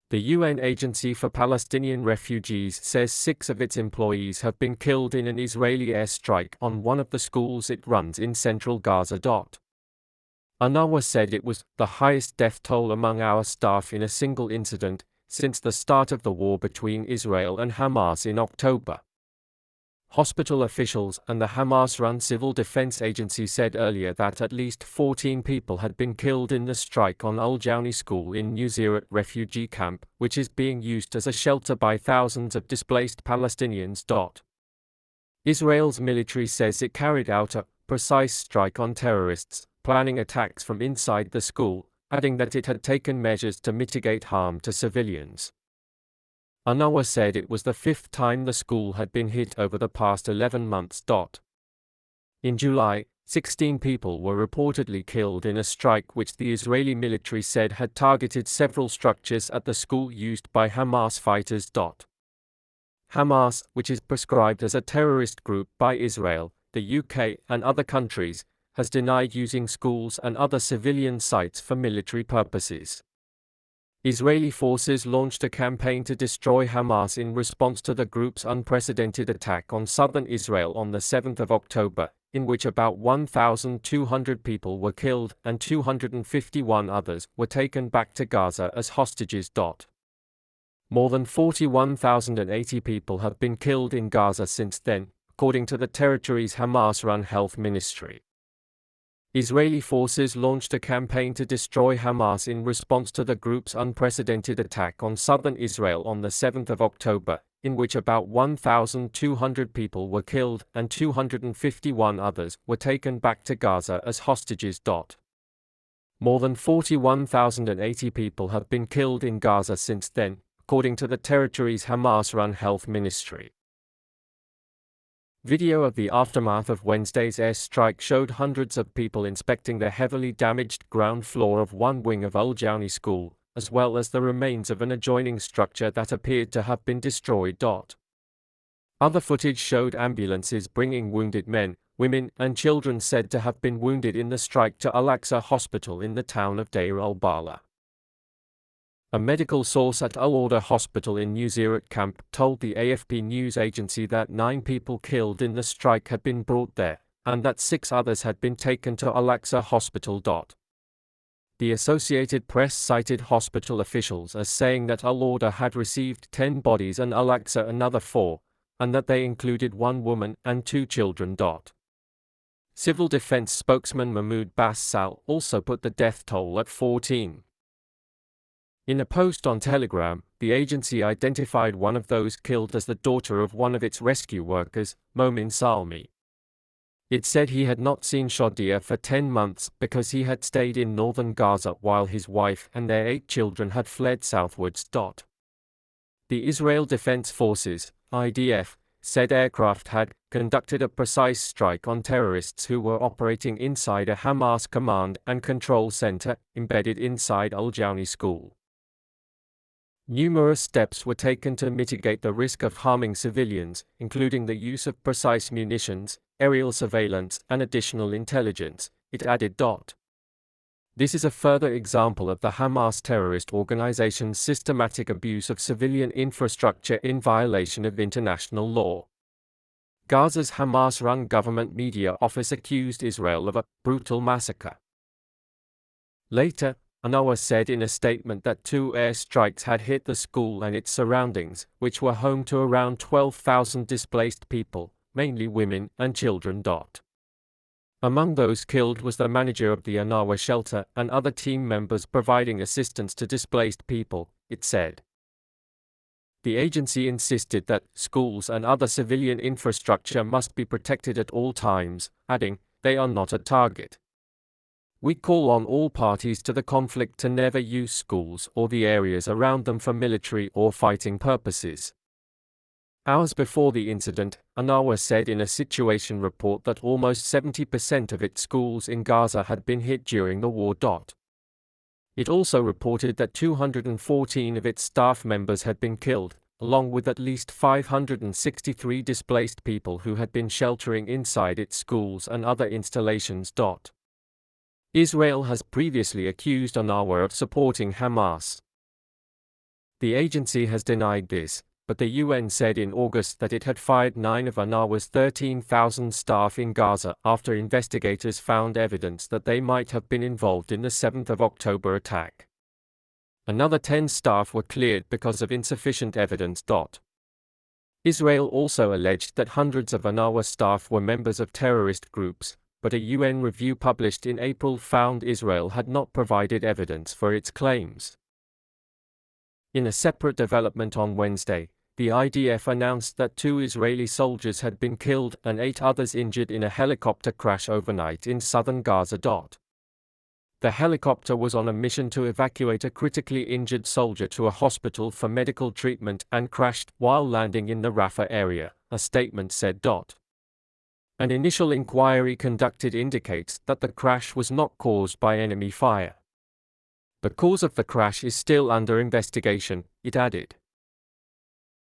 The UN Agency for Palestinian Refugees says 6 of its employees have been killed in an Israeli airstrike on one of the schools it runs in central Gaza. UNRWA said it was the highest death toll among our staff in a single incident since the start of the war between Israel and Hamas in October. Hospital officials and the Hamas-run Civil Defense Agency said earlier that at least 14 people had been killed in the strike on Al Jawni School in Nuseirat refugee camp, which is being used as a shelter by thousands of displaced Palestinians. Israel's military says it carried out a precise strike on terrorists, planning attacks from inside the school, adding that it had taken measures to mitigate harm to civilians. UNRWA said it was the 5th time the school had been hit over the past 11 months. In July, 16 people were reportedly killed in a strike which the Israeli military said had targeted several structures at the school used by Hamas fighters. Hamas, which is prescribed as a terrorist group by Israel, the UK, and other countries, has denied using schools and other civilian sites for military purposes. Israeli forces launched a campaign to destroy Hamas in response to the group's unprecedented attack on southern Israel on the 7th of October, in which about 1,200 people were killed and 251 others were taken back to Gaza as hostages. More than 41,080 people have been killed in Gaza since then, according to the territory's Hamas-run health ministry. Israeli forces launched a campaign to destroy Hamas in response to the group's unprecedented attack on southern Israel on the 7th of October, in which about 1,200 people were killed and 251 others were taken back to Gaza as hostages. More than 41,080 people have been killed in Gaza since then, according to the territory's Hamas-run health ministry. Video of the aftermath of Wednesday's airstrike showed hundreds of people inspecting the heavily damaged ground floor of one wing of Al Jawni School, as well as the remains of an adjoining structure that appeared to have been destroyed. Other footage showed ambulances bringing wounded men, women, and children said to have been wounded in the strike to Al-Aqsa Hospital in the town of Deir al-Bala. A medical source at Al-Orda Hospital in Nuseirat camp told the AFP news agency that 9 people killed in the strike had been brought there, and that 6 others had been taken to Al-Aqsa Hospital. The Associated Press cited hospital officials as saying that Al-Orda had received 10 bodies and Al-Aqsa another 4, and that they included 1 woman and 2 children. Civil defense spokesman Mahmoud Bassal also put the death toll at 14. In a post on Telegram, the agency identified one of those killed as the daughter of one of its rescue workers, Momin Salmi. It said he had not seen Shadia for 10 months because he had stayed in northern Gaza while his wife and their 8 children had fled southwards. The Israel Defense Forces, IDF, said aircraft had conducted a precise strike on terrorists who were operating inside a Hamas command and control center embedded inside Al Jawni School. Numerous steps were taken to mitigate the risk of harming civilians, including the use of precise munitions, aerial surveillance, and additional intelligence, it added. This is a further example of the Hamas terrorist organization's systematic abuse of civilian infrastructure in violation of international law. Gaza's Hamas-run government media office accused Israel of a brutal massacre. Later, UNRWA said in a statement that 2 airstrikes had hit the school and its surroundings, which were home to around 12,000 displaced people, mainly women and children. Among those killed was the manager of the UNRWA shelter and other team members providing assistance to displaced people, it said. The agency insisted that schools and other civilian infrastructure must be protected at all times, adding, "They are not a target. We call on all parties to the conflict to never use schools or the areas around them for military or fighting purposes." Hours before the incident, UNRWA said in a situation report that almost 70% of its schools in Gaza had been hit during the war. It also reported that 214 of its staff members had been killed, along with at least 563 displaced people who had been sheltering inside its schools and other installations. Israel has previously accused UNRWA of supporting Hamas. The agency has denied this, but the UN said in August that it had fired 9 of UNRWA's 13,000 staff in Gaza after investigators found evidence that they might have been involved in the 7th of October attack. Another 10 staff were cleared because of insufficient evidence. Israel also alleged that hundreds of UNRWA staff were members of terrorist groups, but a UN review published in April found Israel had not provided evidence for its claims. In a separate development on Wednesday, the IDF announced that 2 Israeli soldiers had been killed and 8 others injured in a helicopter crash overnight in southern Gaza. The helicopter was on a mission to evacuate a critically injured soldier to a hospital for medical treatment and crashed while landing in the Rafah area, a statement said. An initial inquiry conducted indicates that the crash was not caused by enemy fire. The cause of the crash is still under investigation, it added.